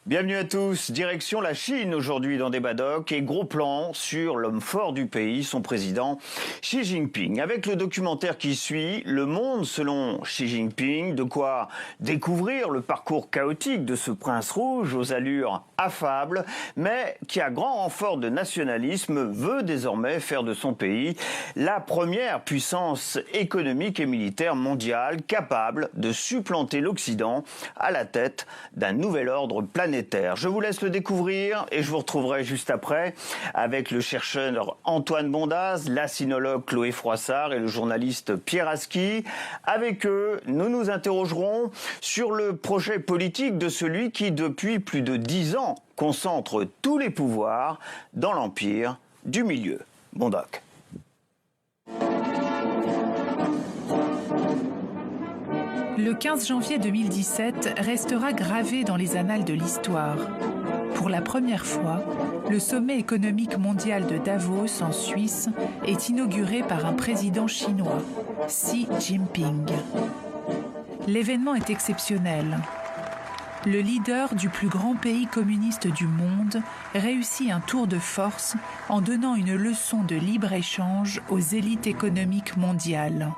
Bienvenue à tous. Direction la Chine aujourd'hui dans Débat Doc et gros plan sur l'homme fort du pays, son président Xi Jinping. Avec le documentaire qui suit, Le monde selon Xi Jinping, de quoi découvrir le parcours chaotique de ce prince rouge aux allures affables, mais qui à grand renfort de nationalisme veut désormais faire de son pays la première puissance économique et militaire mondiale capable de supplanter l'Occident à la tête d'un nouvel ordre planétaire. Je vous laisse le découvrir et je vous retrouverai juste après avec le chercheur Antoine Bondaz, la sinologue Chloé Froissart et le journaliste Pierre Aski. Avec eux, nous nous interrogerons sur le projet politique de celui qui, depuis plus de 10 ans, concentre tous les pouvoirs dans l'empire du milieu. Bon doc. Le 15 janvier 2017 restera gravé dans les annales de l'histoire. Pour la première fois, le sommet économique mondial de Davos en Suisse est inauguré par un président chinois, Xi Jinping. L'événement est exceptionnel. Le leader du plus grand pays communiste du monde réussit un tour de force en donnant une leçon de libre-échange aux élites économiques mondiales.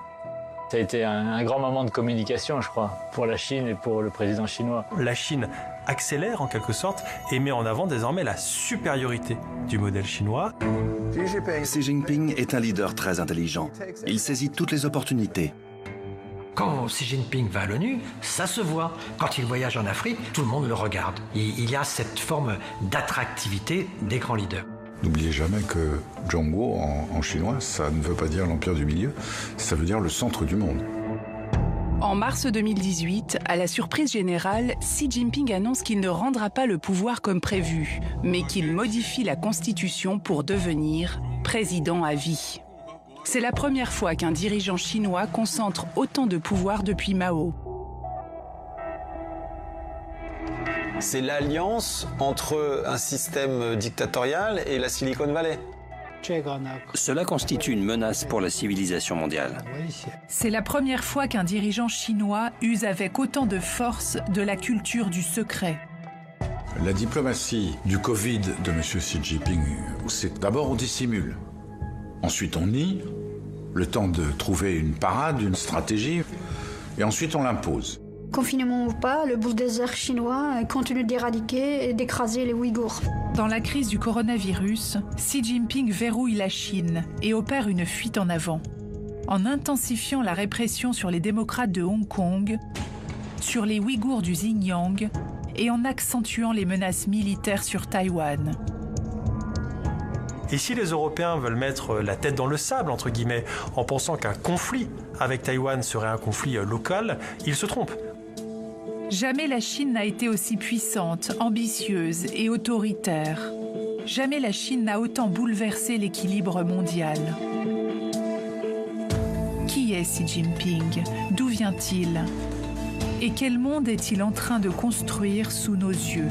Ça a été un grand moment de communication, je crois, pour la Chine et pour le président chinois. La Chine accélère en quelque sorte et met en avant désormais la supériorité du modèle chinois. Xi Jinping est un leader très intelligent. Il saisit toutes les opportunités. Quand Xi Jinping va à l'ONU, ça se voit. Quand il voyage en Afrique, tout le monde le regarde. Il y a cette forme d'attractivité des grands leaders. N'oubliez jamais que Zhongguo en chinois, ça ne veut pas dire l'empire du milieu, ça veut dire le centre du monde. En mars 2018, à la surprise générale, Xi Jinping annonce qu'il ne rendra pas le pouvoir comme prévu, mais qu'il modifie la constitution pour devenir président à vie. C'est la première fois qu'un dirigeant chinois concentre autant de pouvoir depuis Mao. C'est l'alliance entre un système dictatorial et la Silicon Valley. Cela constitue une menace pour la civilisation mondiale. C'est la première fois qu'un dirigeant chinois use avec autant de force de la culture du secret. La diplomatie du Covid de M. Xi Jinping, c'est d'abord on dissimule, ensuite on nie, le temps de trouver une parade, une stratégie, et ensuite on l'impose. Confinement ou pas, le bulldozer chinois continue d'éradiquer et d'écraser les Ouïghours. Dans la crise du coronavirus, Xi Jinping verrouille la Chine et opère une fuite en avant. En intensifiant la répression sur les démocrates de Hong Kong, sur les Ouïghours du Xinjiang et en accentuant les menaces militaires sur Taïwan. Et si les Européens veulent mettre la tête dans le sable, entre guillemets, en pensant qu'un conflit avec Taïwan serait un conflit local, ils se trompent. Jamais la Chine n'a été aussi puissante, ambitieuse et autoritaire. Jamais la Chine n'a autant bouleversé l'équilibre mondial. Qui est Xi Jinping? D'où vient-il? Et quel monde est-il en train de construire sous nos yeux?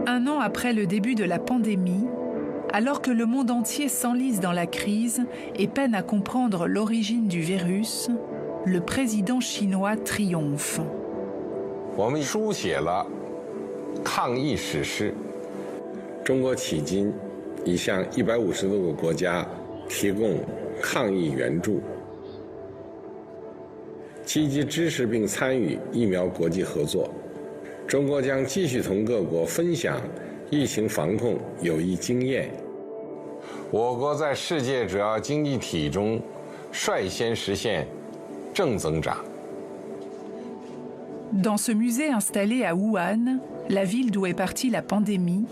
Un an après le début de la pandémie, alors que le monde entier s'enlise dans la crise et peine à comprendre l'origine du virus, le président chinois triomphe. 我们书写了抗疫史诗。中国迄今已向150多个国家提供抗疫援助，积极支持并参与疫苗国际合作。中国将继续同各国分享疫情防控有益经验。我国在世界主要经济体中率先实现正增长。 Dans ce musée installé à Wuhan, la ville d'où est partie la pandémie,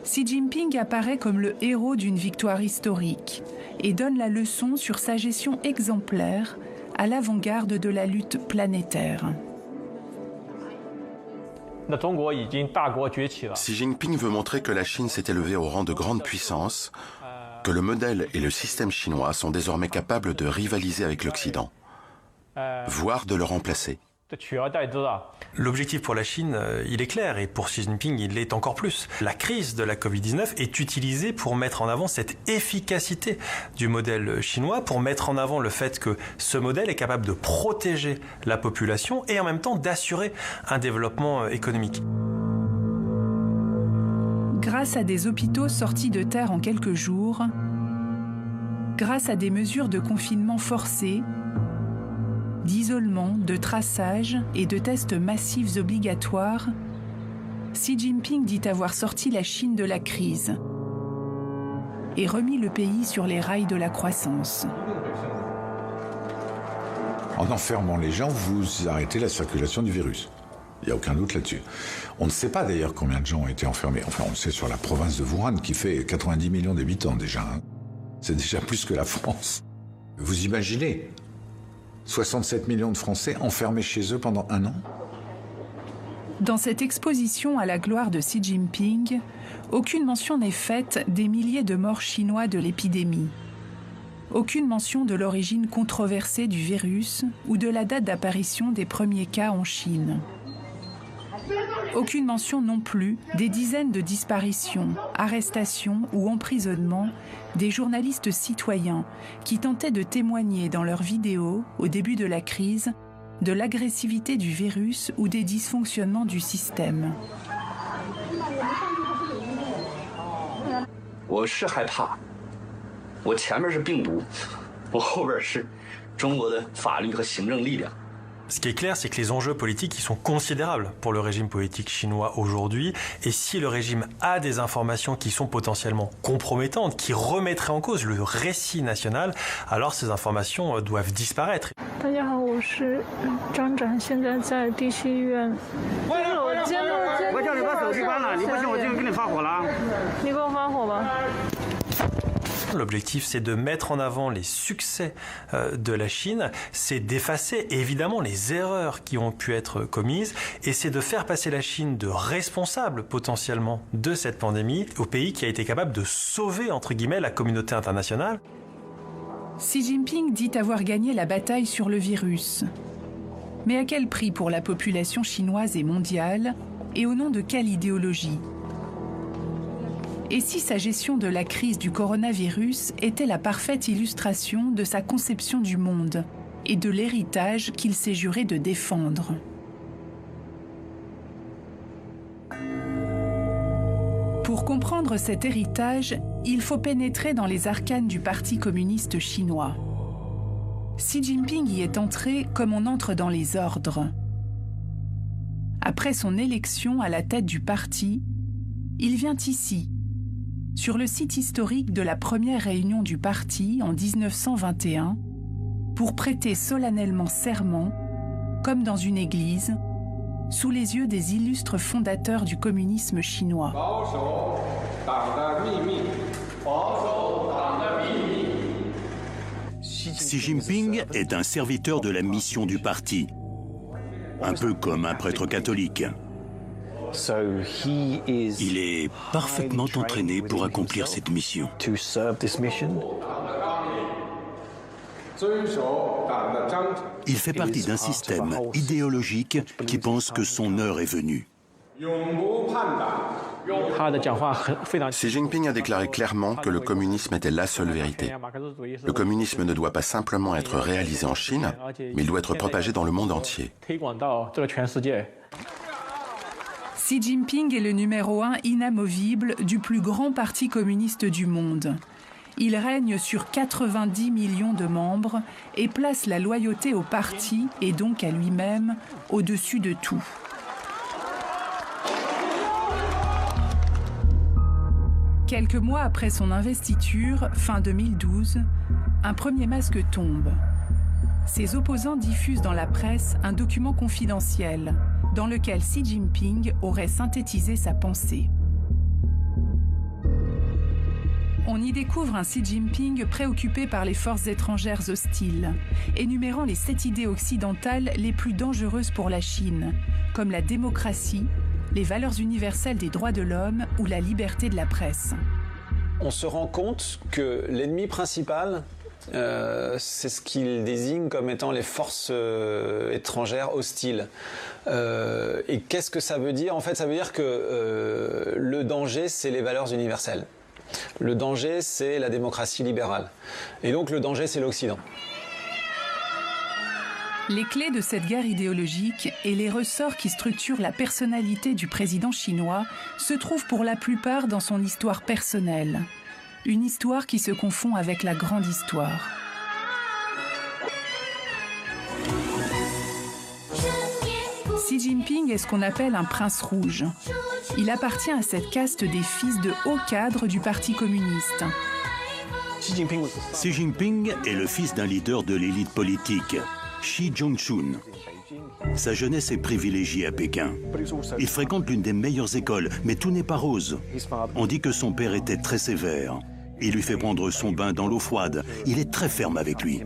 Xi Jinping apparaît comme le héros d'une victoire historique et donne la leçon sur sa gestion exemplaire à l'avant-garde de la lutte planétaire. Xi Jinping veut montrer que la Chine s'est élevée au rang de grande puissance, que le modèle et le système chinois sont désormais capables de rivaliser avec l'Occident, voire de le remplacer. L'objectif pour la Chine, il est clair, et pour Xi Jinping, il l'est encore plus. La crise de la Covid-19 est utilisée pour mettre en avant cette efficacité du modèle chinois, pour mettre en avant le fait que ce modèle est capable de protéger la population et en même temps d'assurer un développement économique. Grâce à des hôpitaux sortis de terre en quelques jours, grâce à des mesures de confinement forcées, d'isolement, de traçage et de tests massifs obligatoires, Xi Jinping dit avoir sorti la Chine de la crise et remis le pays sur les rails de la croissance. En enfermant les gens, vous arrêtez la circulation du virus. Il n'y a aucun doute là-dessus. On ne sait pas d'ailleurs combien de gens ont été enfermés. Enfin, on le sait sur la province de Wuhan qui fait 90 millions d'habitants déjà. Hein. C'est déjà plus que la France. Vous imaginez 67 millions de Français enfermés chez eux pendant 1 an. Dans cette exposition à la gloire de Xi Jinping, aucune mention n'est faite des milliers de morts chinois de l'épidémie. Aucune mention de l'origine controversée du virus ou de la date d'apparition des premiers cas en Chine. Aucune mention non plus des dizaines de disparitions, arrestations ou emprisonnements des journalistes citoyens qui tentaient de témoigner dans leurs vidéos, au début de la crise, de l'agressivité du virus ou des dysfonctionnements du système. Ce qui est clair, c'est que les enjeux politiques ils sont considérables pour le régime politique chinois aujourd'hui. Et si le régime a des informations qui sont potentiellement compromettantes, qui remettraient en cause le récit national, alors ces informations doivent disparaître. L'objectif, c'est de mettre en avant les succès de la Chine, c'est d'effacer évidemment les erreurs qui ont pu être commises et c'est de faire passer la Chine de responsable potentiellement de cette pandémie au pays qui a été capable de sauver, entre guillemets, la communauté internationale. Xi Jinping dit avoir gagné la bataille sur le virus. Mais à quel prix pour la population chinoise et mondiale et au nom de quelle idéologie ? Et si sa gestion de la crise du coronavirus était la parfaite illustration de sa conception du monde et de l'héritage qu'il s'est juré de défendre ? Pour comprendre cet héritage, il faut pénétrer dans les arcanes du Parti communiste chinois. Xi Jinping y est entré comme on entre dans les ordres. Après son élection à la tête du parti, il vient ici, sur le site historique de la première réunion du parti en 1921, pour prêter solennellement serment, comme dans une église, sous les yeux des illustres fondateurs du communisme chinois. Xi Jinping est un serviteur de la mission du parti, un peu comme un prêtre catholique. Il est parfaitement entraîné pour accomplir cette mission. Il fait partie d'un système idéologique qui pense que son heure est venue. Xi Jinping a déclaré clairement que le communisme était la seule vérité. Le communisme ne doit pas simplement être réalisé en Chine, mais il doit être propagé dans le monde entier. Xi Jinping est le numéro 1 inamovible du plus grand parti communiste du monde. Il règne sur 90 millions de membres et place la loyauté au parti et donc à lui-même au-dessus de tout. Quelques mois après son investiture, fin 2012, un premier masque tombe. Ses opposants diffusent dans la presse un document confidentiel dans lequel Xi Jinping aurait synthétisé sa pensée. On y découvre un Xi Jinping préoccupé par les forces étrangères hostiles, énumérant les 7 idées occidentales les plus dangereuses pour la Chine, comme la démocratie, les valeurs universelles des droits de l'homme ou la liberté de la presse. On se rend compte que l'ennemi principal, c'est ce qu'il désigne comme étant les forces étrangères hostiles. Et qu'est-ce que ça veut dire ? En fait, ça veut dire que le danger, c'est les valeurs universelles. Le danger, c'est la démocratie libérale. Et donc, le danger, c'est l'Occident. Les clés de cette guerre idéologique et les ressorts qui structurent la personnalité du président chinois se trouvent pour la plupart dans son histoire personnelle. Une histoire qui se confond avec la grande histoire. Xi Jinping est ce qu'on appelle un prince rouge. Il appartient à cette caste des fils de hauts cadres du Parti communiste. Xi Jinping est le fils d'un leader de l'élite politique, Xi Zhongxun. Sa jeunesse est privilégiée à Pékin. Il fréquente l'une des meilleures écoles, mais tout n'est pas rose. On dit que son père était très sévère. Il lui fait prendre son bain dans l'eau froide. Il est très ferme avec lui.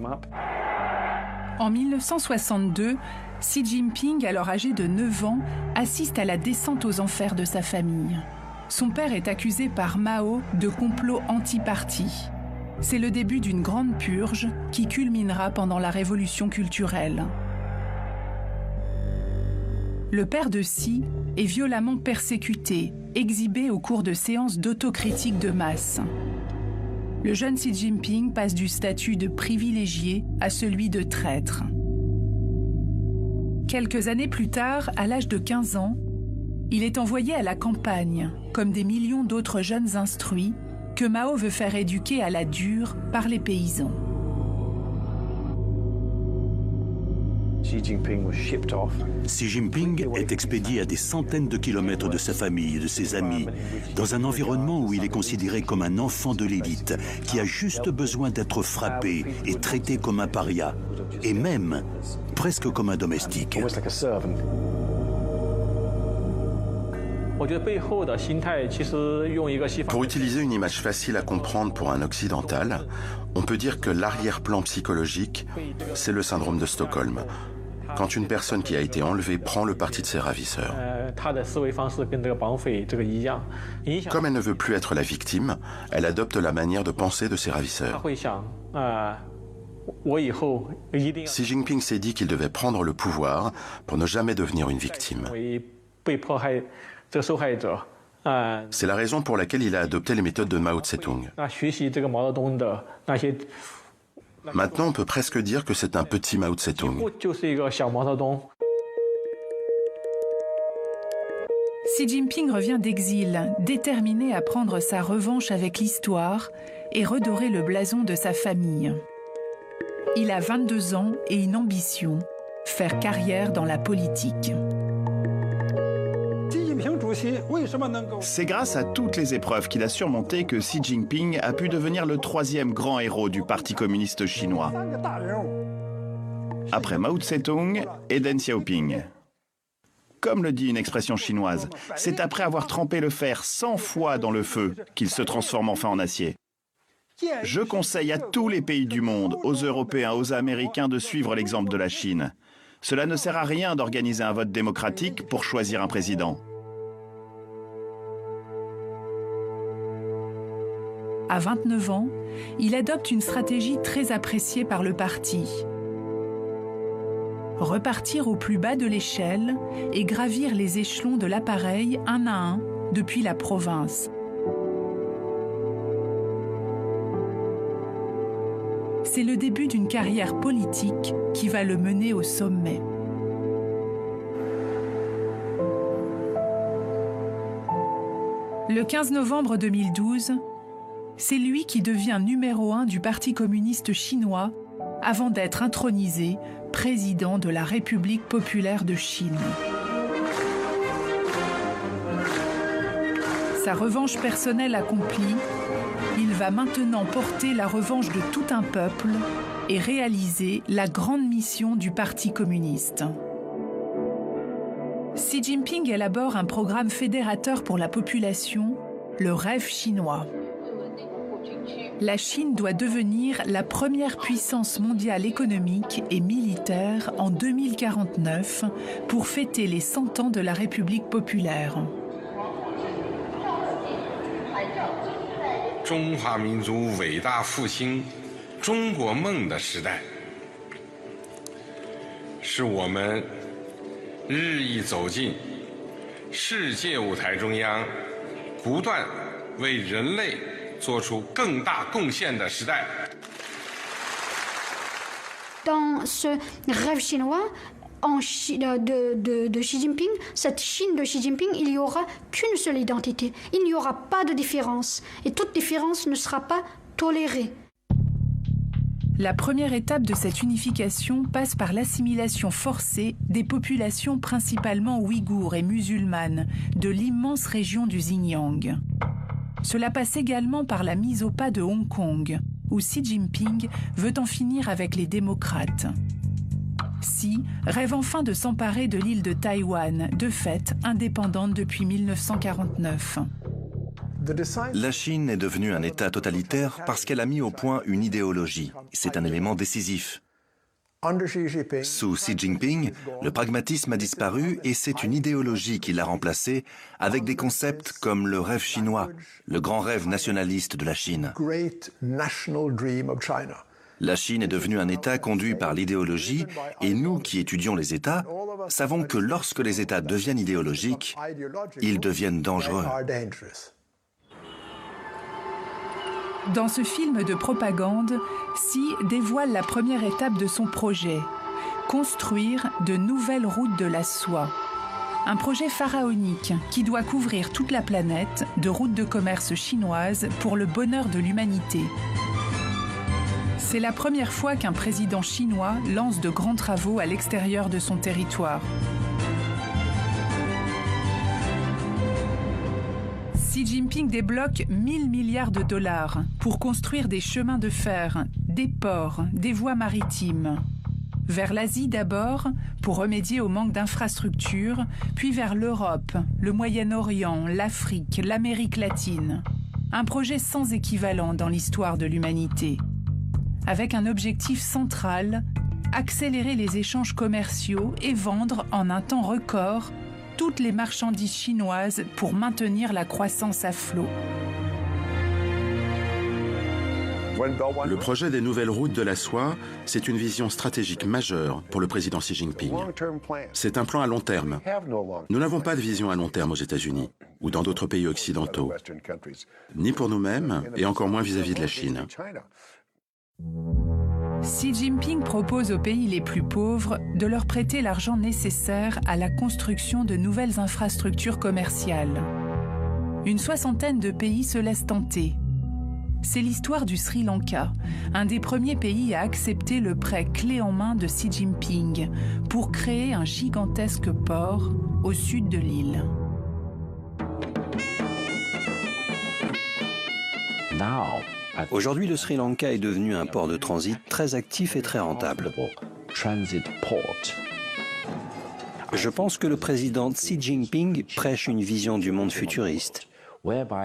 En 1962, Xi Jinping, alors âgé de 9 ans, assiste à la descente aux enfers de sa famille. Son père est accusé par Mao de complot anti-parti. C'est le début d'une grande purge qui culminera pendant la révolution culturelle. Le père de Xi est violemment persécuté, exhibé au cours de séances d'autocritique de masse. Le jeune Xi Jinping passe du statut de privilégié à celui de traître. Quelques années plus tard, à l'âge de 15 ans, il est envoyé à la campagne, comme des millions d'autres jeunes instruits, que Mao veut faire éduquer à la dure par les paysans. Xi Jinping est expédié à des centaines de kilomètres de sa famille et de ses amis, dans un environnement où il est considéré comme un enfant de l'élite, qui a juste besoin d'être frappé et traité comme un paria, et même presque comme un domestique. Pour utiliser une image facile à comprendre pour un occidental, on peut dire que l'arrière-plan psychologique, c'est le syndrome de Stockholm. Quand une personne qui a été enlevée prend le parti de ses ravisseurs. Comme elle ne veut plus être la victime, elle adopte la manière de penser de ses ravisseurs. Xi Jinping s'est dit qu'il devait prendre le pouvoir pour ne jamais devenir une victime. C'est la raison pour laquelle il a adopté les méthodes de Mao Tse-tung. Maintenant, on peut presque dire que c'est un petit Mao Tse-tung. Xi Jinping revient d'exil, déterminé à prendre sa revanche avec l'histoire et redorer le blason de sa famille. Il a 22 ans et une ambition, faire carrière dans la politique. C'est grâce à toutes les épreuves qu'il a surmontées que Xi Jinping a pu devenir le 3e grand héros du Parti communiste chinois. Après Mao Tse-tung et Deng Xiaoping. Comme le dit une expression chinoise, c'est après avoir trempé le fer 100 fois dans le feu qu'il se transforme enfin en acier. Je conseille à tous les pays du monde, aux Européens, aux Américains, de suivre l'exemple de la Chine. Cela ne sert à rien d'organiser un vote démocratique pour choisir un président. À 29 ans, il adopte une stratégie très appréciée par le parti. Repartir au plus bas de l'échelle et gravir les échelons de l'appareil un à un depuis la province. C'est le début d'une carrière politique qui va le mener au sommet. Le 15 novembre 2012, c'est lui qui devient numéro 1 du Parti communiste chinois avant d'être intronisé président de la République populaire de Chine. Sa revanche personnelle accomplie, il va maintenant porter la revanche de tout un peuple et réaliser la grande mission du Parti communiste. Xi Jinping élabore un programme fédérateur pour la population, le rêve chinois. La Chine doit devenir la première puissance mondiale économique et militaire en 2049 pour fêter les 100 ans de la République populaire. 中华民族伟大复兴中国梦的时代，是我们日益走进世界舞台中央，不断为人类做出更大贡献的时代。 Dans ce rêve chinois de Xi Jinping, cette Chine de Xi Jinping, il n'y aura qu'une seule identité. Il n'y aura pas de différence. Et toute différence ne sera pas tolérée. La première étape de cette unification passe par l'assimilation forcée des populations principalement ouïghours et musulmanes de l'immense région du Xinjiang. Cela passe également par la mise au pas de Hong Kong, où Xi Jinping veut en finir avec les démocrates. Xi rêve enfin de s'emparer de l'île de Taïwan, de fait indépendante depuis 1949. La Chine est devenue un État totalitaire parce qu'elle a mis au point une idéologie. C'est un élément décisif. Sous Xi Jinping, le pragmatisme a disparu et c'est une idéologie qui l'a remplacé avec des concepts comme le rêve chinois, le grand rêve nationaliste de la Chine. La Chine est devenue un État conduit par l'idéologie et nous qui étudions les États savons que lorsque les États deviennent idéologiques, ils deviennent dangereux. Dans ce film de propagande, Xi dévoile la première étape de son projet, construire de nouvelles routes de la soie. Un projet pharaonique qui doit couvrir toute la planète de routes de commerce chinoises pour le bonheur de l'humanité. C'est la première fois qu'un président chinois lance de grands travaux à l'extérieur de son territoire. Xi Jinping débloque 1000 milliards de dollars pour construire des chemins de fer, des ports, des voies maritimes. Vers l'Asie d'abord, pour remédier au manque d'infrastructures, puis vers l'Europe, le Moyen-Orient, l'Afrique, l'Amérique latine. Un projet sans équivalent dans l'histoire de l'humanité. Avec un objectif central, accélérer les échanges commerciaux et vendre en un temps record toutes les marchandises chinoises pour maintenir la croissance à flot. Le projet des nouvelles routes de la soie, c'est une vision stratégique majeure pour le président Xi Jinping. C'est un plan à long terme. Nous n'avons pas de vision à long terme aux États-Unis ou dans d'autres pays occidentaux, ni pour nous-mêmes et encore moins vis-à-vis de la Chine. Xi Jinping propose aux pays les plus pauvres de leur prêter l'argent nécessaire à la construction de nouvelles infrastructures commerciales. Une soixantaine de pays se laissent tenter. C'est l'histoire du Sri Lanka, un des premiers pays à accepter le prêt clé en main de Xi Jinping pour créer un gigantesque port au sud de l'île. Aujourd'hui, le Sri Lanka est devenu un port de transit très actif et très rentable. Je pense que le président Xi Jinping prêche une vision du monde futuriste,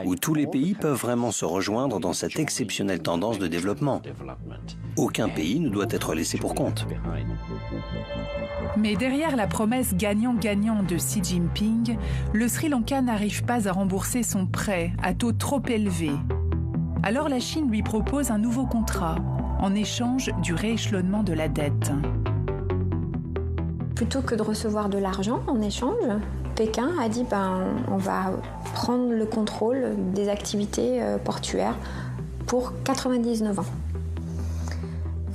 où tous les pays peuvent vraiment se rejoindre dans cette exceptionnelle tendance de développement. Aucun pays ne doit être laissé pour compte. Mais derrière la promesse gagnant-gagnant de Xi Jinping, le Sri Lanka n'arrive pas à rembourser son prêt à taux trop élevé. Alors la Chine lui propose un nouveau contrat, en échange du rééchelonnement de la dette. Plutôt que de recevoir de l'argent en échange, Pékin a dit on va prendre le contrôle des activités portuaires pour 99 ans.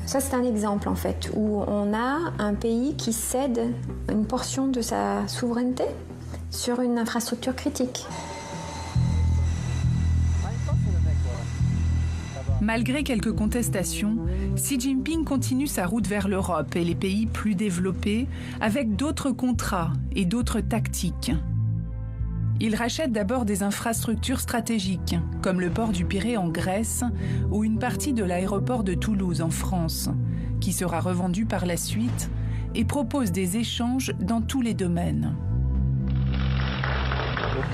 Ça, c'est un exemple en fait, où on a un pays qui cède une portion de sa souveraineté sur une infrastructure critique. Malgré quelques contestations, Xi Jinping continue sa route vers l'Europe et les pays plus développés avec d'autres contrats et d'autres tactiques. Il rachète d'abord des infrastructures stratégiques, comme le port du Pirée en Grèce ou une partie de l'aéroport de Toulouse en France, qui sera revendu par la suite, et propose des échanges dans tous les domaines.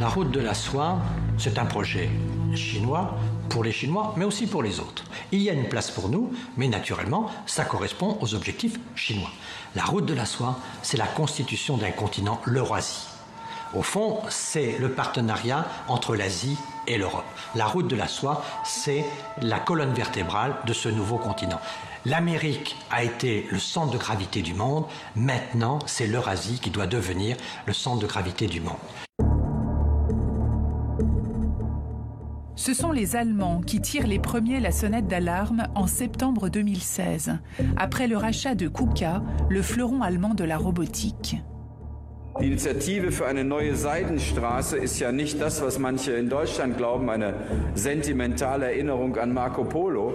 La route de la soie, c'est un projet chinois pour les Chinois, mais aussi pour les autres. Il y a une place pour nous, mais naturellement, ça correspond aux objectifs chinois. La route de la soie, c'est la constitution d'un continent, l'Eurasie. Au fond, c'est le partenariat entre l'Asie et l'Europe. La route de la soie, c'est la colonne vertébrale de ce nouveau continent. L'Amérique a été le centre de gravité du monde. Maintenant, c'est l'Eurasie qui doit devenir le centre de gravité du monde. Ce sont les Allemands qui tirent les premiers la sonnette d'alarme en septembre 2016, après le rachat de KUKA, le fleuron allemand de la robotique. Die Initiative für eine neue Seidenstraße ist ja nicht das, was manche in Deutschland glauben, eine sentimentale Erinnerung an Marco Polo,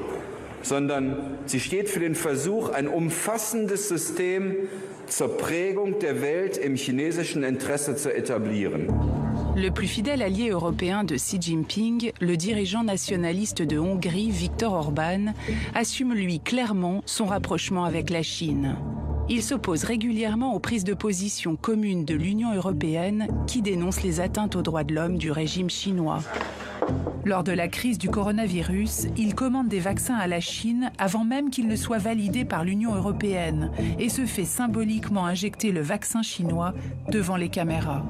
sondern sie steht für den Versuch, ein umfassendes System zur Prägung der Welt im chinesischen Interesse zu etablieren. Le plus fidèle allié européen de Xi Jinping, le dirigeant nationaliste de Hongrie, Viktor Orbán, assume lui clairement son rapprochement avec la Chine. Il s'oppose régulièrement aux prises de position communes de l'Union européenne qui dénoncent les atteintes aux droits de l'homme du régime chinois. Lors de la crise du coronavirus, il commande des vaccins à la Chine avant même qu'ils ne soient validés par l'Union européenne et se fait symboliquement injecter le vaccin chinois devant les caméras.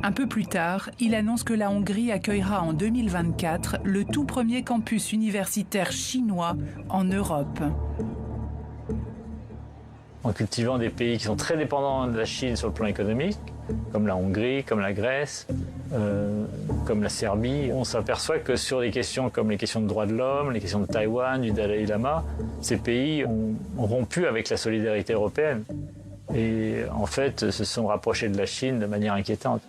Un peu plus tard, il annonce que la Hongrie accueillera en 2024 le tout premier campus universitaire chinois en Europe. En cultivant des pays qui sont très dépendants de la Chine sur le plan économique, comme la Hongrie, comme la Grèce, comme la Serbie, on s'aperçoit que sur des questions comme les questions de droits de l'homme, les questions de Taïwan, du Dalai Lama, ces pays ont rompu avec la solidarité européenne et en fait se sont rapprochés de la Chine de manière inquiétante.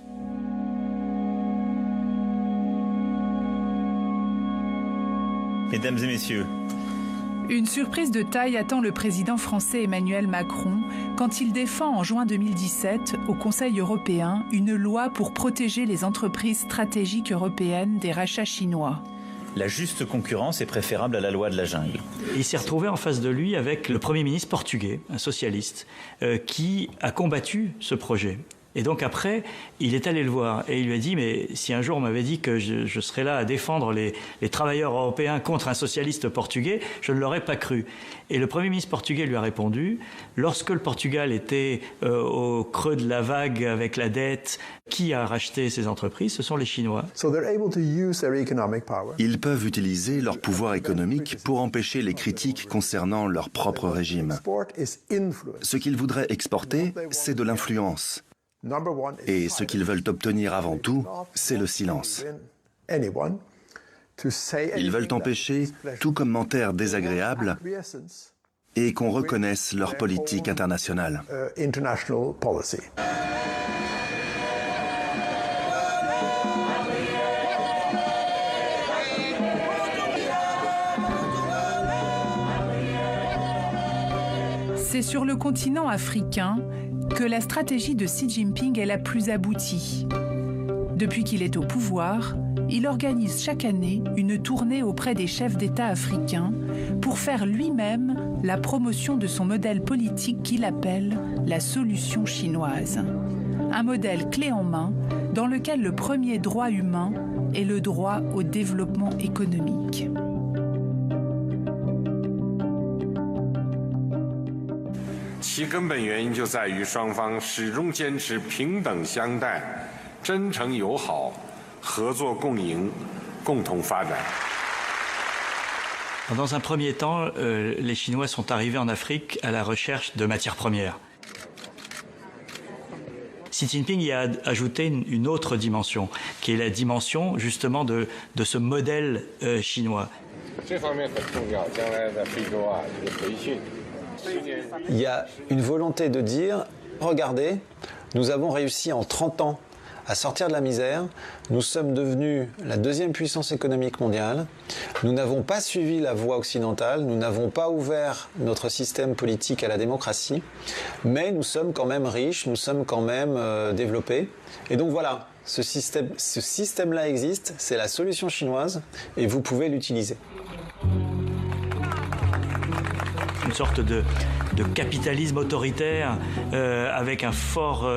Mesdames et messieurs, une surprise de taille attend le président français Emmanuel Macron quand il défend en juin 2017 au Conseil européen une loi pour protéger les entreprises stratégiques européennes des rachats chinois. La juste concurrence est préférable à la loi de la jungle. Il s'est retrouvé en face de lui avec le Premier ministre portugais, un socialiste, qui a combattu ce projet. Et donc après, il est allé le voir et il lui a dit « Mais si un jour on m'avait dit que je serais là à défendre les travailleurs européens contre un socialiste portugais, je ne l'aurais pas cru. » Et le Premier ministre portugais lui a répondu « Lorsque le Portugal était au creux de la vague avec la dette, qui a racheté ces entreprises? Ce sont les Chinois. » Ils peuvent utiliser leur pouvoir économique pour empêcher les critiques concernant leur propre régime. Ce qu'ils voudraient exporter, c'est de l'influence. Et ce qu'ils veulent obtenir avant tout, c'est le silence. Ils veulent empêcher tout commentaire désagréable et qu'on reconnaisse leur politique internationale. C'est sur le continent africain que la stratégie de Xi Jinping est la plus aboutie. Depuis qu'il est au pouvoir, il organise chaque année une tournée auprès des chefs d'État africains pour faire lui-même la promotion de son modèle politique qu'il appelle la solution chinoise. Un modèle clé en main dans lequel le premier droit humain est le droit au développement économique. Dans un premier temps, les Chinois sont arrivés en Afrique à la recherche de matières premières. Xi Jinping y a ajouté une autre dimension, qui est la dimension justement de ce modèle chinois. Il y a une volonté de dire, regardez, nous avons réussi en 30 ans à sortir de la misère. Nous sommes devenus la deuxième puissance économique mondiale. Nous n'avons pas suivi la voie occidentale, nous n'avons pas ouvert notre système politique à la démocratie, mais nous sommes quand même riches, nous sommes quand même développés. Et donc voilà, ce système-là existe, c'est la solution chinoise et vous pouvez l'utiliser. Une sorte de capitalisme autoritaire avec un fort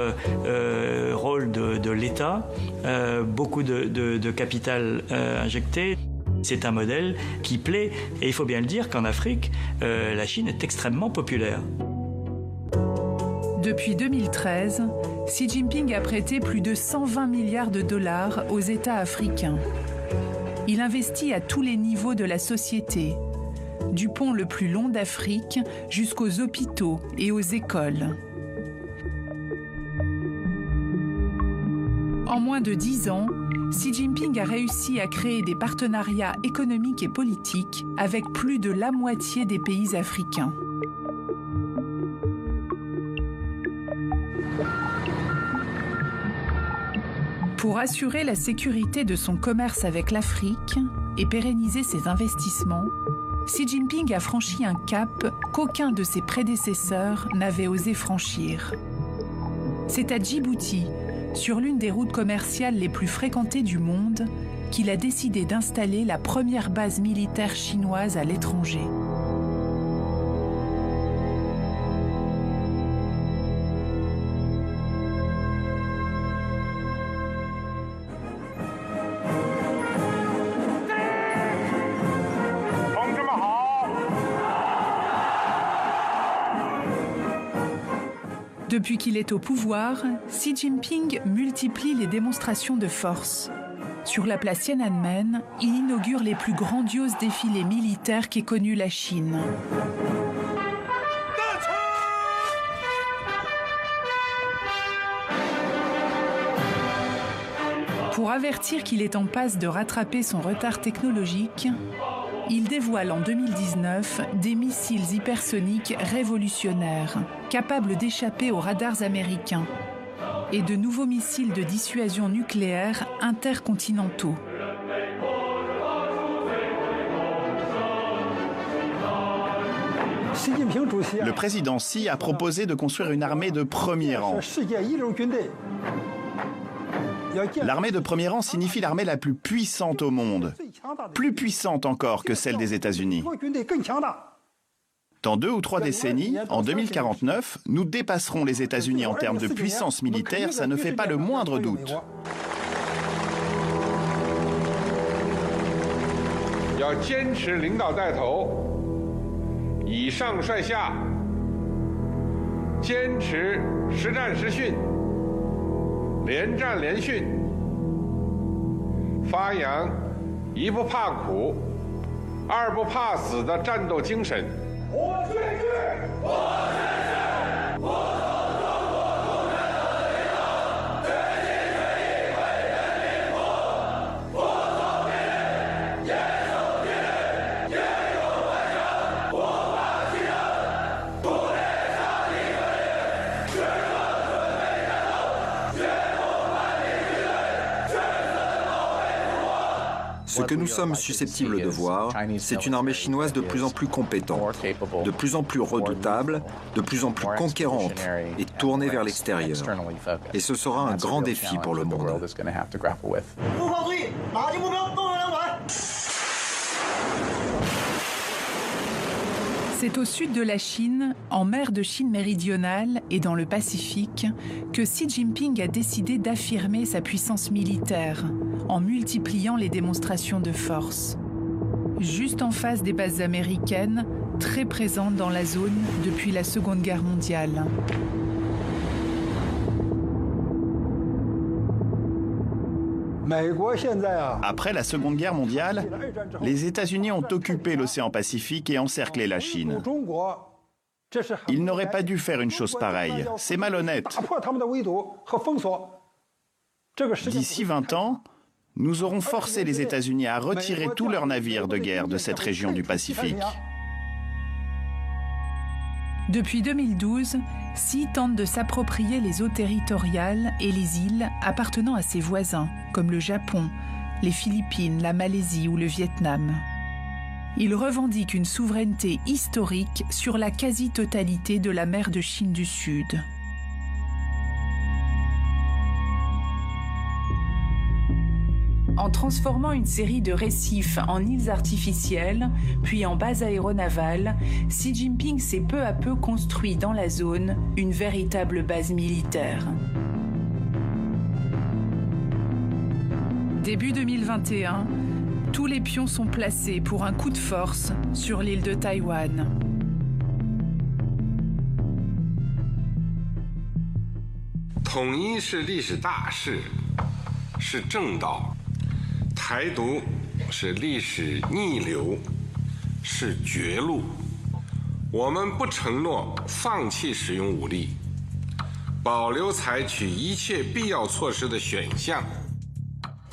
rôle de l'État, beaucoup de capital injecté. C'est un modèle qui plaît et il faut bien le dire qu'en Afrique, la Chine est extrêmement populaire. Depuis 2013, Xi Jinping a prêté plus de 120 milliards de dollars aux États africains. Il investit à tous les niveaux de la société, du pont le plus long d'Afrique jusqu'aux hôpitaux et aux écoles. En moins de 10 ans, Xi Jinping a réussi à créer des partenariats économiques et politiques avec plus de la moitié des pays africains. Pour assurer la sécurité de son commerce avec l'Afrique et pérenniser ses investissements, Xi Jinping a franchi un cap qu'aucun de ses prédécesseurs n'avait osé franchir. C'est à Djibouti, sur l'une des routes commerciales les plus fréquentées du monde, qu'il a décidé d'installer la première base militaire chinoise à l'étranger. Depuis qu'il est au pouvoir, Xi Jinping multiplie les démonstrations de force. Sur la place Tiananmen, il inaugure les plus grandioses défilés militaires qu'ait connus la Chine. Pour avertir qu'il est en passe de rattraper son retard technologique, il dévoile en 2019 des missiles hypersoniques révolutionnaires, capables d'échapper aux radars américains, et de nouveaux missiles de dissuasion nucléaire intercontinentaux. Le président Xi a proposé de construire une armée de premier rang. L'armée de premier rang signifie l'armée la plus puissante au monde, plus puissante encore que celle des États-Unis. Dans 2 ou 3 décennies, en 2049, nous dépasserons les États-Unis en termes de puissance militaire, ça ne fait pas le moindre doute. Ce que nous sommes susceptibles de voir, c'est une armée chinoise de plus en plus compétente, de plus en plus redoutable, de plus en plus conquérante et tournée vers l'extérieur. Et ce sera un grand défi pour le monde. C'est au sud de la Chine, en mer de Chine méridionale et dans le Pacifique, que Xi Jinping a décidé d'affirmer sa puissance militaire en multipliant les démonstrations de force. Juste en face des bases américaines, très présentes dans la zone depuis la Seconde Guerre mondiale. Après la Seconde Guerre mondiale, les États-Unis ont occupé l'océan Pacifique et encerclé la Chine. Ils n'auraient pas dû faire une chose pareille. C'est malhonnête. D'ici 20 ans, nous aurons forcé les États-Unis à retirer tous leurs navires de guerre de cette région du Pacifique. Depuis 2012, Xi tente de s'approprier les eaux territoriales et les îles appartenant à ses voisins, comme le Japon, les Philippines, la Malaisie ou le Vietnam. Il revendique une souveraineté historique sur la quasi-totalité de la mer de Chine du Sud. En transformant une série de récifs en îles artificielles, puis en bases aéronavales, Xi Jinping s'est peu à peu construit dans la zone une véritable base militaire. Début 2021, tous les pions sont placés pour un coup de force sur l'île de Taïwan.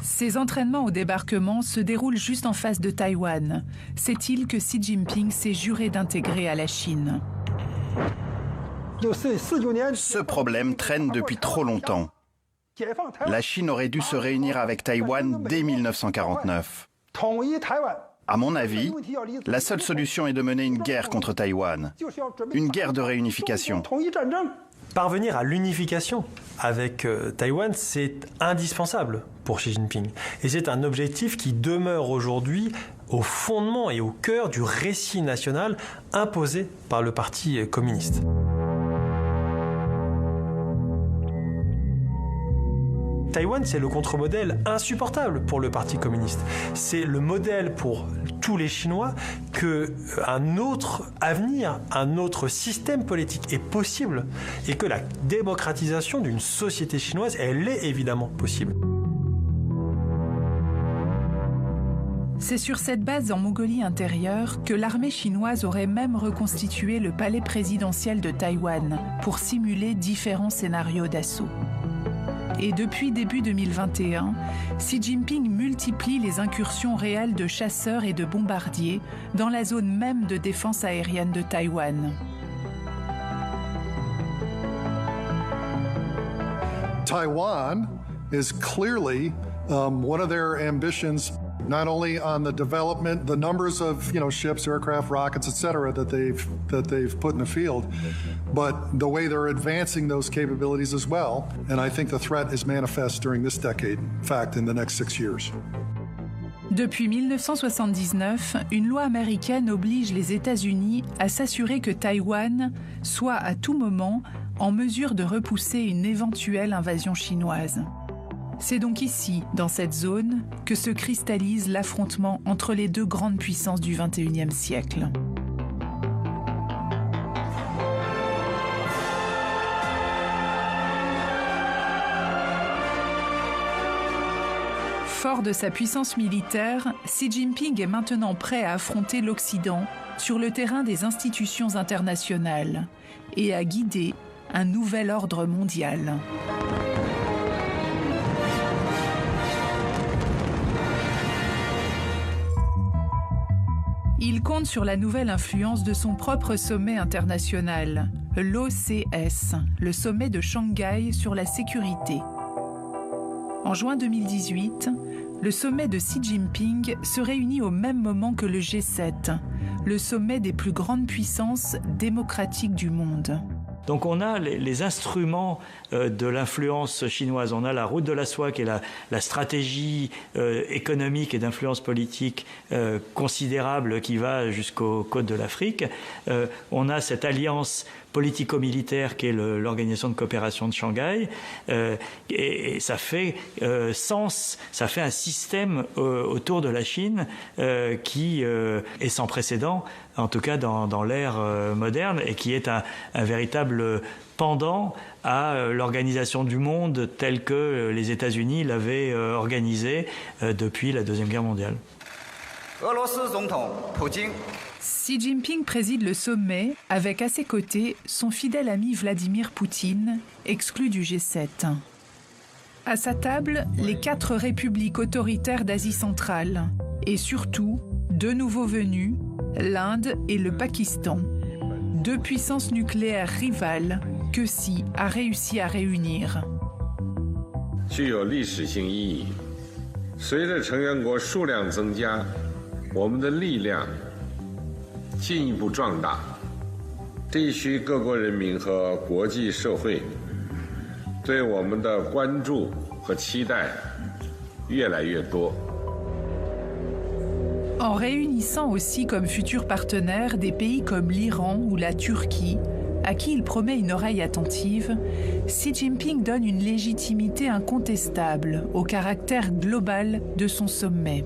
Ces entraînements au débarquement se déroulent juste en face de Taïwan, cette île que Xi Jinping s'est juré d'intégrer à la Chine. Ce problème traîne depuis trop longtemps. La Chine aurait dû se réunir avec Taïwan dès 1949. À mon avis, la seule solution est de mener une guerre contre Taïwan, une guerre de réunification. Parvenir à l'unification avec Taïwan, c'est indispensable pour Xi Jinping. Et c'est un objectif qui demeure aujourd'hui au fondement et au cœur du récit national imposé par le Parti communiste. Taïwan, c'est le contre-modèle insupportable pour le Parti communiste. C'est le modèle pour tous les Chinois qu'un autre avenir, un autre système politique est possible et que la démocratisation d'une société chinoise, elle est évidemment possible. C'est sur cette base en Mongolie intérieure que l'armée chinoise aurait même reconstitué le palais présidentiel de Taïwan pour simuler différents scénarios d'assaut. Et depuis début 2021, Xi Jinping multiplie les incursions réelles de chasseurs et de bombardiers dans la zone même de défense aérienne de Taïwan. Taiwan is clearly one of their ambitions, not only on the development, the numbers of ships, aircraft, rockets, etc. that they've put in the field, but the way they're advancing those capabilities as well. And I think the threat is manifest during this decade, in fact, in the next 6 years. Depuis 1979, une loi américaine oblige les États-Unis à s'assurer que Taïwan soit à tout moment en mesure de repousser une éventuelle invasion chinoise. C'est donc ici, dans cette zone, que se cristallise l'affrontement entre les deux grandes puissances du XXIe siècle. Fort de sa puissance militaire, Xi Jinping est maintenant prêt à affronter l'Occident sur le terrain des institutions internationales et à guider un nouvel ordre mondial. Il compte sur la nouvelle influence de son propre sommet international, l'OCS, le sommet de Shanghai sur la sécurité. En juin 2018, le sommet de Xi Jinping se réunit au même moment que le G7, le sommet des plus grandes puissances démocratiques du monde. Donc on a les instruments de l'influence chinoise. On a la route de la soie qui est la stratégie économique et d'influence politique considérable qui va jusqu'aux côtes de l'Afrique. On a cette alliance politico-militaire qui est l'Organisation de coopération de Shanghai, et ça fait sens, ça fait un système autour de la Chine qui est sans précédent, en tout cas dans l'ère moderne, et qui est un véritable pendant à l'organisation du monde telle que les États-Unis l'avaient organisée depuis la Deuxième Guerre mondiale. Xi Jinping préside le sommet avec à ses côtés son fidèle ami Vladimir Poutine, exclu du G7. À sa table, les 4 républiques autoritaires d'Asie centrale et surtout 2 nouveaux venus, l'Inde et le Pakistan. Deux puissances nucléaires rivales que Xi a réussi à réunir. 具有历史性意义。随着成员国数量增加，我们的力量进一步壮大，地区各国人民和国际社会对我们的关注和期待越来越多。 En réunissant aussi comme futurs partenaires des pays comme l'Iran ou la Turquie, à qui il promet une oreille attentive, Xi Jinping donne une légitimité incontestable au caractère global de son sommet.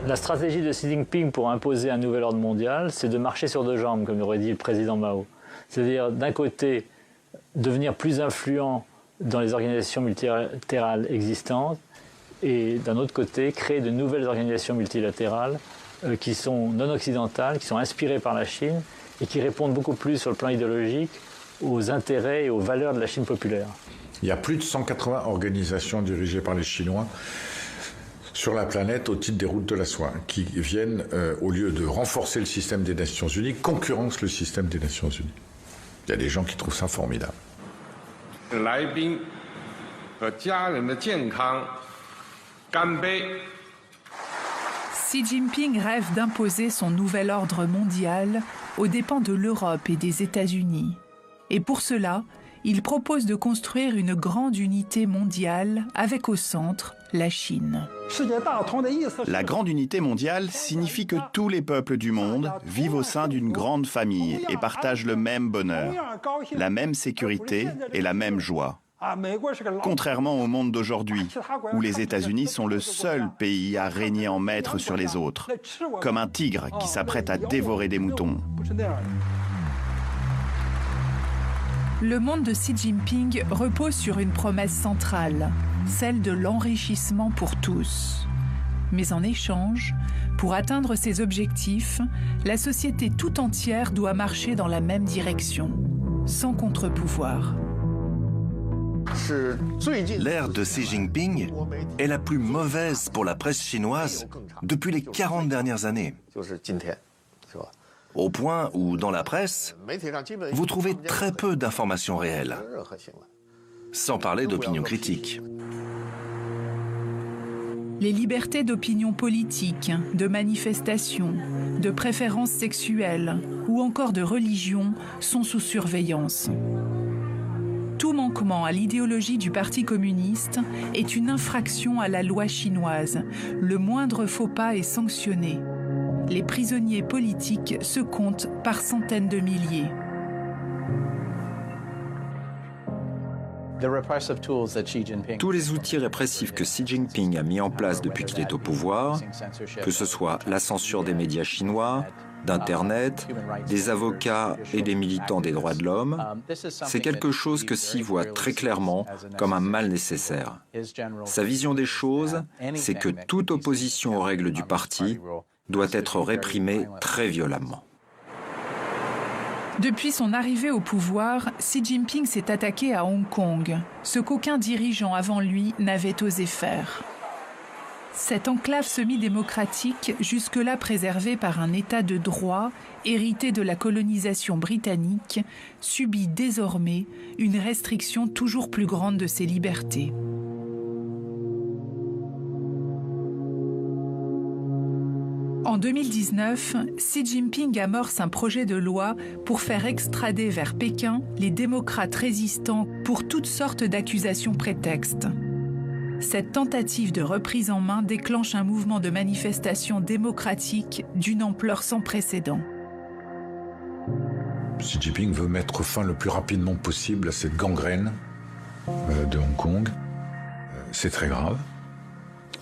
La stratégie de Xi Jinping pour imposer un nouvel ordre mondial, c'est de marcher sur deux jambes, comme aurait dit le président Mao. C'est-à-dire, d'un côté, devenir plus influent dans les organisations multilatérales existantes, et d'un autre côté, créer de nouvelles organisations multilatérales qui sont non occidentales, qui sont inspirées par la Chine et qui répondent beaucoup plus sur le plan idéologique aux intérêts et aux valeurs de la Chine populaire. Il y a plus de 180 organisations dirigées par les Chinois sur la planète au titre des routes de la soie, qui viennent, au lieu de renforcer le système des Nations Unies, concurrencent le système des Nations Unies. Il y a des gens qui trouvent ça formidable. 来宾和家人的健康，干杯！ Xi Jinping rêve d'imposer son nouvel ordre mondial aux dépens de l'Europe et des États-Unis. Et pour cela, il propose de construire une grande unité mondiale avec au centre la Chine. La grande unité mondiale signifie que tous les peuples du monde vivent au sein d'une grande famille et partagent le même bonheur, la même sécurité et la même joie. Contrairement au monde d'aujourd'hui, où les États-Unis sont le seul pays à régner en maître sur les autres, comme un tigre qui s'apprête à dévorer des moutons. Le monde de Xi Jinping repose sur une promesse centrale, celle de l'enrichissement pour tous. Mais en échange, pour atteindre ces objectifs, la société tout entière doit marcher dans la même direction, sans contre-pouvoir. L'ère de Xi Jinping est la plus mauvaise pour la presse chinoise depuis les 40 dernières années. Au point où, dans la presse, vous trouvez très peu d'informations réelles, sans parler d'opinion critique. Les libertés d'opinion politique, de manifestation, de préférence sexuelle ou encore de religion sont sous surveillance. Tout manquement à l'idéologie du Parti communiste est une infraction à la loi chinoise. Le moindre faux pas est sanctionné. Les prisonniers politiques se comptent par centaines de milliers. Tous les outils répressifs que Xi Jinping a mis en place depuis qu'il est au pouvoir, que ce soit la censure des médias chinois, d'Internet, des avocats et des militants des droits de l'homme, c'est quelque chose que Xi voit très clairement comme un mal nécessaire. Sa vision des choses, c'est que toute opposition aux règles du parti doit être réprimée très violemment. Depuis son arrivée au pouvoir, Xi Jinping s'est attaqué à Hong Kong, ce qu'aucun dirigeant avant lui n'avait osé faire. Cette enclave semi-démocratique, jusque-là préservée par un état de droit, hérité de la colonisation britannique, subit désormais une restriction toujours plus grande de ses libertés. En 2019, Xi Jinping amorce un projet de loi pour faire extrader vers Pékin les démocrates résistants pour toutes sortes d'accusations prétextes. Cette tentative de reprise en main déclenche un mouvement de manifestation démocratique d'une ampleur sans précédent. Xi Jinping veut mettre fin le plus rapidement possible à cette gangrène de Hong Kong. C'est très grave.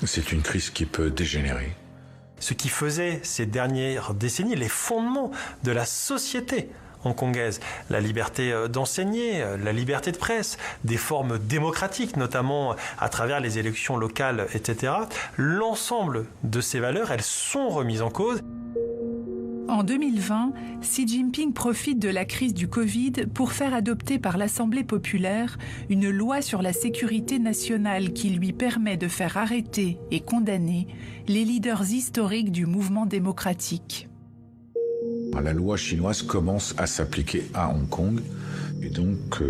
C'est une crise qui peut dégénérer. Ce qui faisait ces dernières décennies les fondements de la société hongkongaise, la liberté d'enseigner, la liberté de presse, des formes démocratiques, notamment à travers les élections locales, etc. L'ensemble de ces valeurs, elles sont remises en cause. En 2020, Xi Jinping profite de la crise du Covid pour faire adopter par l'Assemblée populaire une loi sur la sécurité nationale qui lui permet de faire arrêter et condamner les leaders historiques du mouvement démocratique. La loi chinoise commence à s'appliquer à Hong Kong et donc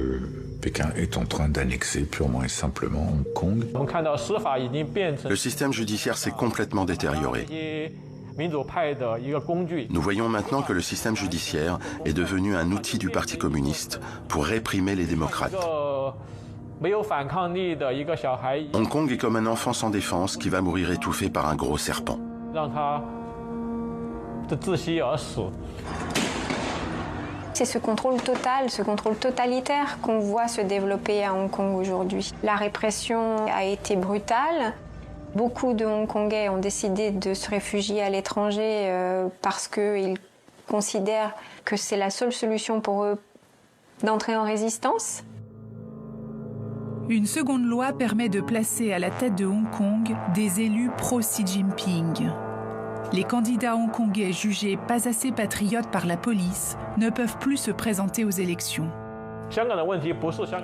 Pékin est en train d'annexer purement et simplement Hong Kong. Le système judiciaire s'est complètement détérioré. Nous voyons maintenant que le système judiciaire est devenu un outil du Parti communiste pour réprimer les démocrates. Hong Kong est comme un enfant sans défense qui va mourir étouffé par un gros serpent. C'est ce contrôle total, ce contrôle totalitaire qu'on voit se développer à Hong Kong aujourd'hui. La répression a été brutale. Beaucoup de Hongkongais ont décidé de se réfugier à l'étranger parce qu'ils considèrent que c'est la seule solution pour eux d'entrer en résistance. Une seconde loi permet de placer à la tête de Hong Kong des élus pro-Xi Jinping. Les candidats hongkongais jugés pas assez patriotes par la police ne peuvent plus se présenter aux élections.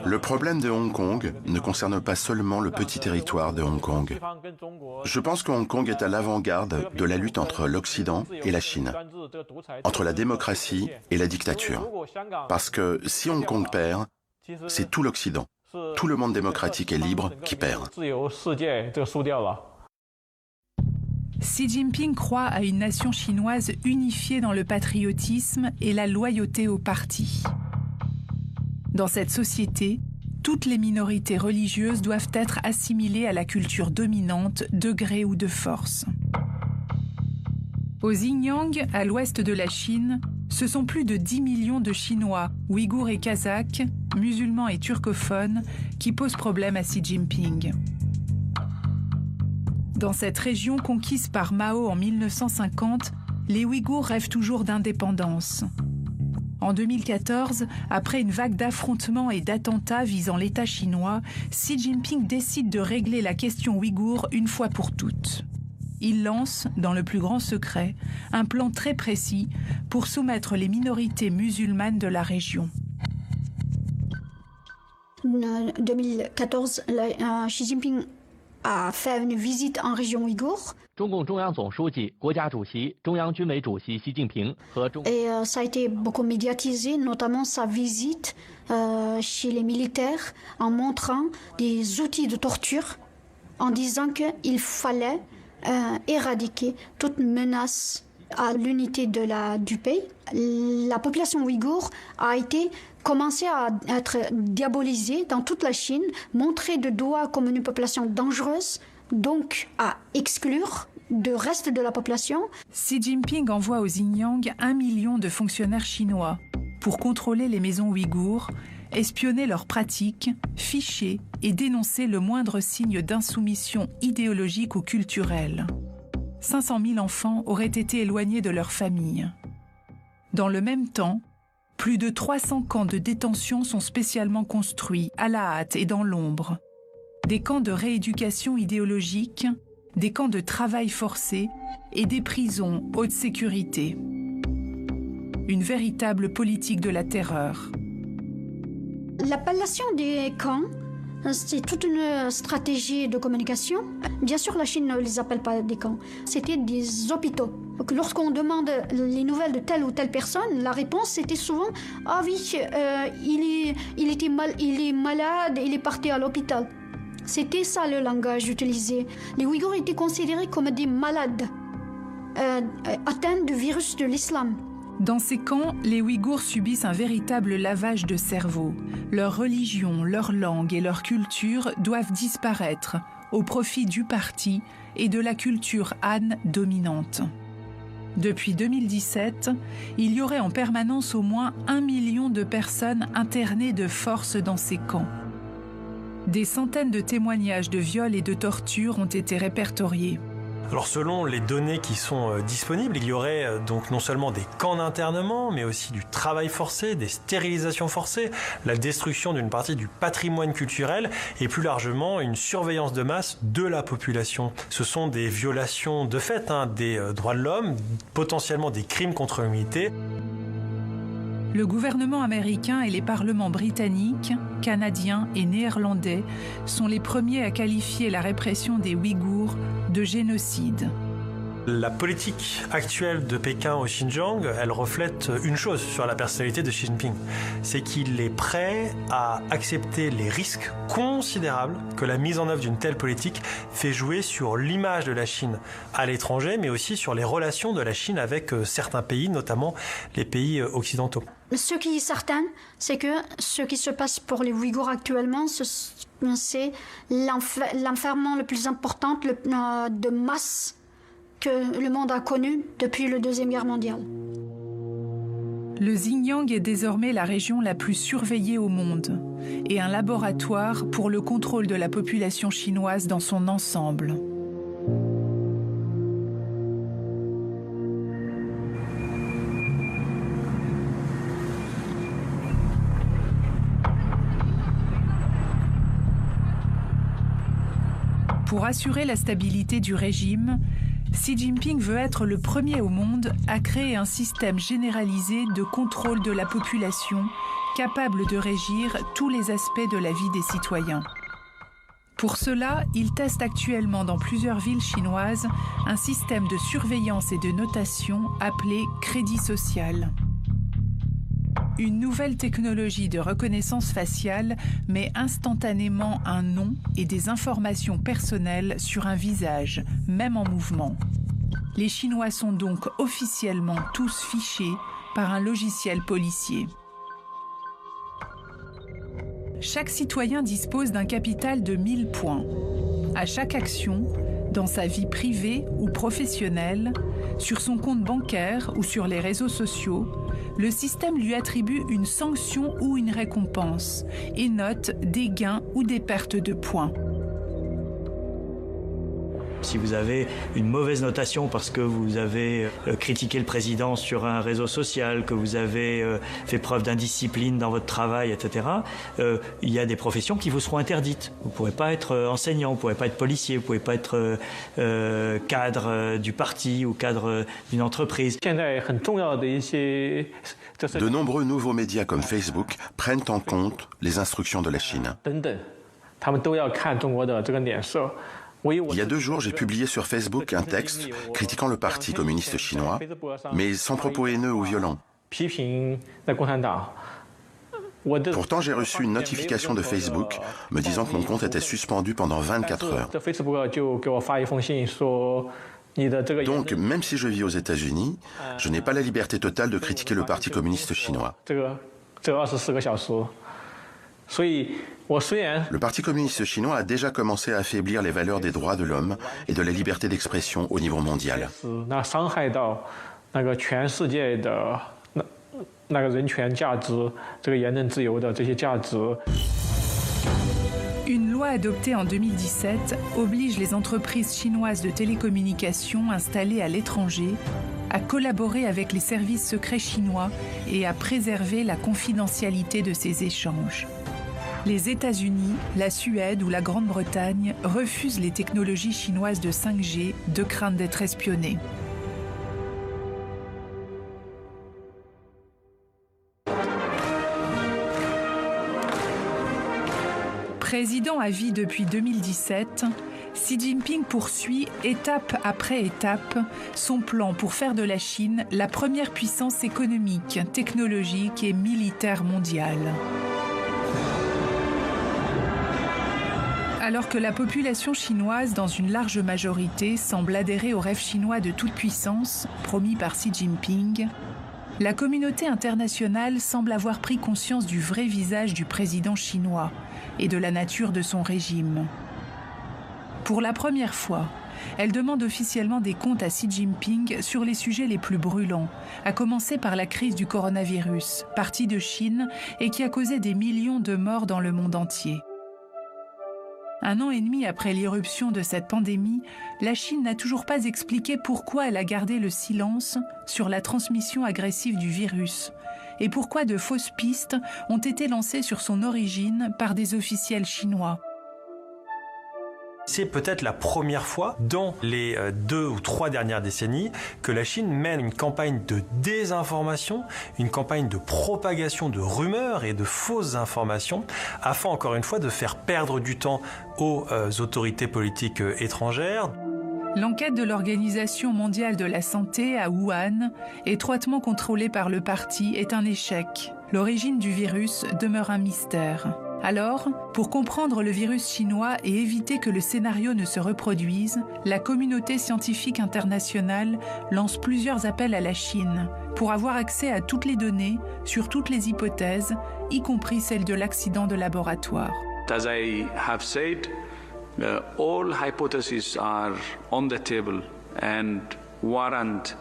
Le problème de Hong Kong ne concerne pas seulement le petit territoire de Hong Kong. Je pense que Hong Kong est à l'avant-garde de la lutte entre l'Occident et la Chine, entre la démocratie et la dictature. Parce que si Hong Kong perd, c'est tout l'Occident, tout le monde démocratique et libre qui perd. Xi Jinping croit à une nation chinoise unifiée dans le patriotisme et la loyauté au parti. Dans cette société, toutes les minorités religieuses doivent être assimilées à la culture dominante, de gré ou de force. Au Xinjiang, à l'ouest de la Chine, ce sont plus de 10 millions de Chinois, Ouïghours et Kazakhs, musulmans et turcophones, qui posent problème à Xi Jinping. Dans cette région conquise par Mao en 1950, les Ouïghours rêvent toujours d'indépendance. En 2014, après une vague d'affrontements et d'attentats visant l'État chinois, Xi Jinping décide de régler la question ouïghour une fois pour toutes. Il lance, dans le plus grand secret, un plan très précis pour soumettre les minorités musulmanes de la région. En 2014, Xi Jinping a fait une visite en région ouïghour. Et ça a été beaucoup médiatisé, notamment sa visite chez les militaires en montrant des outils de torture, en disant qu'il fallait éradiquer toute menace à l'unité du pays. La population ouïghour a commencé à être diabolisée dans toute la Chine, montrée de doigt comme une population dangereuse, donc à exclure du reste de la population. Xi Jinping envoie au Xinjiang 1 million de fonctionnaires chinois pour contrôler les maisons ouïghours, espionner leurs pratiques, ficher et dénoncer le moindre signe d'insoumission idéologique ou culturelle. 500 000 enfants auraient été éloignés de leur famille. Dans le même temps, plus de 300 camps de détention sont spécialement construits, à la hâte et dans l'ombre. Des camps de rééducation idéologique, des camps de travail forcé et des prisons haute sécurité. Une véritable politique de la terreur. L'appellation des camps, c'est toute une stratégie de communication. Bien sûr, la Chine ne les appelle pas des camps. C'était des hôpitaux. Donc, lorsqu'on demande les nouvelles de telle ou telle personne, la réponse c'était souvent « Ah oui, il est malade, il est parti à l'hôpital ». C'était ça le langage utilisé. Les Ouïghours étaient considérés comme des malades, atteints du virus de l'islam. Dans ces camps, les Ouïghours subissent un véritable lavage de cerveau. Leur religion, leur langue et leur culture doivent disparaître au profit du parti et de la culture Han dominante. Depuis 2017, il y aurait en permanence au moins 1 million de personnes internées de force dans ces camps. Des centaines de témoignages de viols et de tortures ont été répertoriés. Alors selon les données qui sont disponibles, il y aurait donc non seulement des camps d'internement, mais aussi du travail forcé, des stérilisations forcées, la destruction d'une partie du patrimoine culturel et plus largement une surveillance de masse de la population. Ce sont des violations de fait des droits de l'homme, potentiellement des crimes contre l'humanité. Le gouvernement américain et les parlements britanniques, canadiens et néerlandais sont les premiers à qualifier la répression des Ouïghours de génocide. La politique actuelle de Pékin au Xinjiang, elle reflète une chose sur la personnalité de Xi Jinping. C'est qu'il est prêt à accepter les risques considérables que la mise en œuvre d'une telle politique fait jouer sur l'image de la Chine à l'étranger, mais aussi sur les relations de la Chine avec certains pays, notamment les pays occidentaux. Ce qui est certain, c'est que ce qui se passe pour les Ouïghours actuellement, c'est l'enfermement le plus important de masse que le monde a connu depuis la Deuxième Guerre mondiale. Le Xinjiang est désormais la région la plus surveillée au monde et un laboratoire pour le contrôle de la population chinoise dans son ensemble. Pour assurer la stabilité du régime, Xi Jinping veut être le premier au monde à créer un système généralisé de contrôle de la population capable de régir tous les aspects de la vie des citoyens. Pour cela, il teste actuellement dans plusieurs villes chinoises un système de surveillance et de notation appelé crédit social. Une nouvelle technologie de reconnaissance faciale met instantanément un nom et des informations personnelles sur un visage, même en mouvement. Les Chinois sont donc officiellement tous fichés par un logiciel policier. Chaque citoyen dispose d'un capital de 1000 points. À chaque action, dans sa vie privée ou professionnelle, sur son compte bancaire ou sur les réseaux sociaux, le système lui attribue une sanction ou une récompense et note des gains ou des pertes de points. Si vous avez une mauvaise notation parce que vous avez critiqué le président sur un réseau social, que vous avez fait preuve d'indiscipline dans votre travail, etc., il y a des professions qui vous seront interdites. Vous ne pourrez pas être enseignant, vous ne pourrez pas être policier, vous ne pouvez pas être cadre du parti ou cadre d'une entreprise. De nombreux nouveaux médias comme Facebook prennent en compte les instructions de la Chine. Il y a 2 jours, j'ai publié sur Facebook un texte critiquant le Parti communiste chinois, mais sans propos haineux ou violents. Pourtant, j'ai reçu une notification de Facebook me disant que mon compte était suspendu pendant 24 heures. Donc, même si je vis aux États-Unis, je n'ai pas la liberté totale de critiquer le Parti communiste chinois. Le Parti communiste chinois a déjà commencé à affaiblir les valeurs des droits de l'homme et de la liberté d'expression au niveau mondial. Une loi adoptée en 2017 oblige les entreprises chinoises de télécommunications installées à l'étranger à collaborer avec les services secrets chinois et à préserver la confidentialité de ces échanges. Les États-Unis, la Suède ou la Grande-Bretagne refusent les technologies chinoises de 5G de crainte d'être espionnés. Président à vie depuis 2017, Xi Jinping poursuit, étape après étape, son plan pour faire de la Chine la première puissance économique, technologique et militaire mondiale. Alors que la population chinoise, dans une large majorité, semble adhérer au rêve chinois de toute puissance, promis par Xi Jinping, la communauté internationale semble avoir pris conscience du vrai visage du président chinois et de la nature de son régime. Pour la première fois, elle demande officiellement des comptes à Xi Jinping sur les sujets les plus brûlants, à commencer par la crise du coronavirus, partie de Chine et qui a causé des millions de morts dans le monde entier. 1 an et demi après l'irruption de cette pandémie, la Chine n'a toujours pas expliqué pourquoi elle a gardé le silence sur la transmission agressive du virus et pourquoi de fausses pistes ont été lancées sur son origine par des officiels chinois. C'est peut-être la première fois dans les 2 ou 3 dernières décennies que la Chine mène une campagne de désinformation, une campagne de propagation de rumeurs et de fausses informations, afin encore une fois de faire perdre du temps aux autorités politiques étrangères. L'enquête de l'Organisation mondiale de la santé à Wuhan, étroitement contrôlée par le parti, est un échec. L'origine du virus demeure un mystère. Alors, pour comprendre le virus chinois et éviter que le scénario ne se reproduise, la communauté scientifique internationale lance plusieurs appels à la Chine pour avoir accès à toutes les données sur toutes les hypothèses, y compris celle de l'accident de laboratoire. As I have said, all hypotheses are on the table and warrant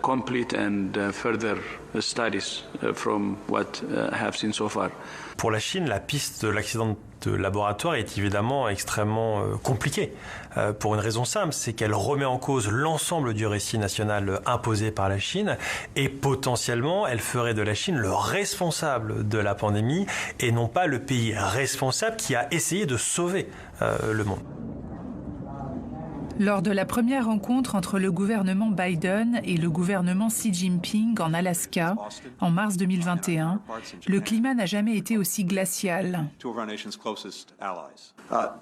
complete and further studies from what I have seen so far. Pour la Chine, la piste de l'accident de laboratoire est évidemment extrêmement compliquée. Pour une raison simple, c'est qu'elle remet en cause l'ensemble du récit national imposé par la Chine et potentiellement, elle ferait de la Chine le responsable de la pandémie et non pas le pays responsable qui a essayé de sauver le monde. Lors de la première rencontre entre le gouvernement Biden et le gouvernement Xi Jinping en Alaska, en mars 2021, le climat n'a jamais été aussi glacial.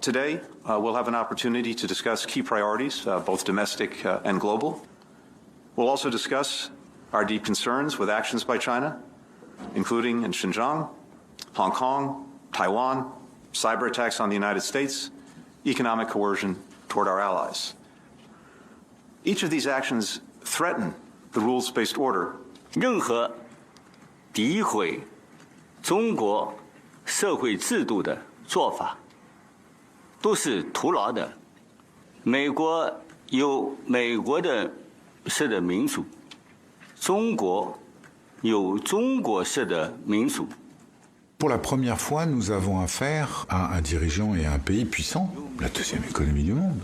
Today, we'll have an opportunity to discuss key priorities, both domestic and global. We'll also discuss our deep concerns with actions by China, including in Xinjiang, Hong Kong, Taiwan, cyber attacks on the United States, economic coercion toward our allies. Each of these actions threaten the rules-based order. 任何诋毁中国社会制度的做法都是徒劳的。美国有美国式的民主，中国有中国式的民主。 Pour la première fois, nous avons affaire à un dirigeant et à un pays puissant, la deuxième économie du monde,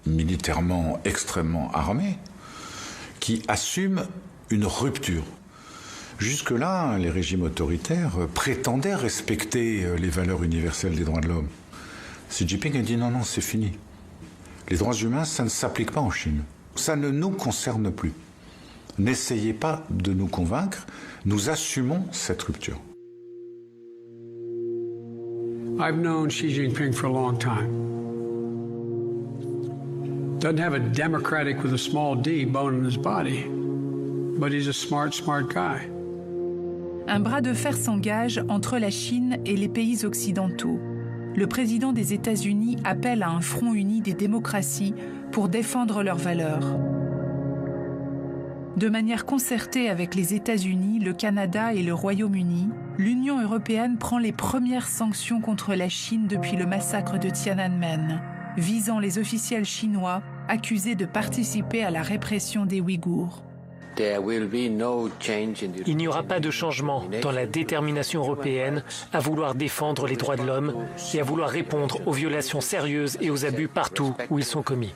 militairement extrêmement armé, qui assume une rupture. Jusque-là, les régimes autoritaires prétendaient respecter les valeurs universelles des droits de l'homme. Xi Jinping a dit non, non, c'est fini. Les droits humains, ça ne s'applique pas en Chine. Ça ne nous concerne plus. N'essayez pas de nous convaincre, nous assumons cette rupture. I've known Xi Jinping for a long time. Doesn't have a democratic with a small d bone in his body, but he's a smart guy. Un bras de fer s'engage entre la Chine et les pays occidentaux. Le président des États-Unis appelle à un front uni des démocraties pour défendre leurs valeurs. De manière concertée avec les États-Unis, le Canada et le Royaume-Uni, l'Union européenne prend les premières sanctions contre la Chine depuis le massacre de Tiananmen, visant les officiels chinois accusés de participer à la répression des Ouïghours. Il n'y aura pas de changement dans la détermination européenne à vouloir défendre les droits de l'homme et à vouloir répondre aux violations sérieuses et aux abus partout où ils sont commis.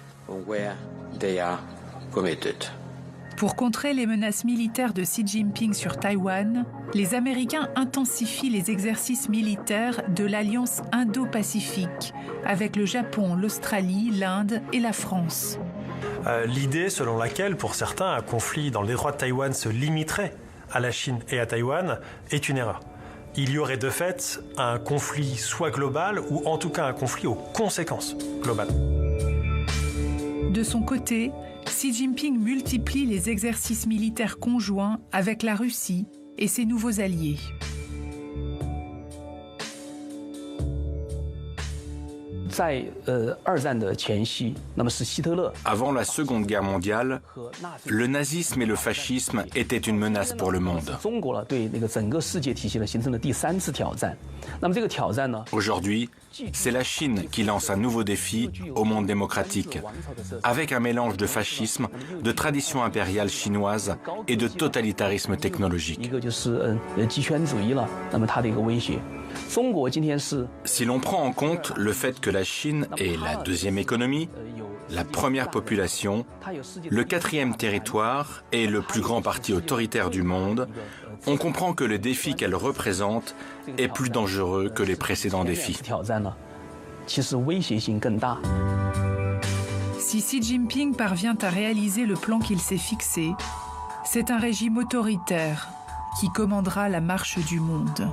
Pour contrer les menaces militaires de Xi Jinping sur Taïwan, les Américains intensifient les exercices militaires de l'Alliance Indo-Pacifique avec le Japon, l'Australie, l'Inde et la France. L'idée selon laquelle, pour certains, un conflit dans le détroit de Taïwan se limiterait à la Chine et à Taïwan est une erreur. Il y aurait de fait un conflit soit global ou en tout cas un conflit aux conséquences globales. De son côté, Xi Jinping multiplie les exercices militaires conjoints avec la Russie et ses nouveaux alliés. Avant la Seconde Guerre mondiale, le nazisme et le fascisme étaient une menace pour le monde. Aujourd'hui, c'est la Chine qui lance un nouveau défi au monde démocratique, avec un mélange de fascisme, de tradition impériale chinoise et de totalitarisme technologique. Si l'on prend en compte le fait que la Chine est la deuxième économie, la première population, le quatrième territoire et le plus grand parti autoritaire du monde, on comprend que le défi qu'elle représente est plus dangereux que les précédents défis. Si Xi Jinping parvient à réaliser le plan qu'il s'est fixé, c'est un régime autoritaire qui commandera la marche du monde.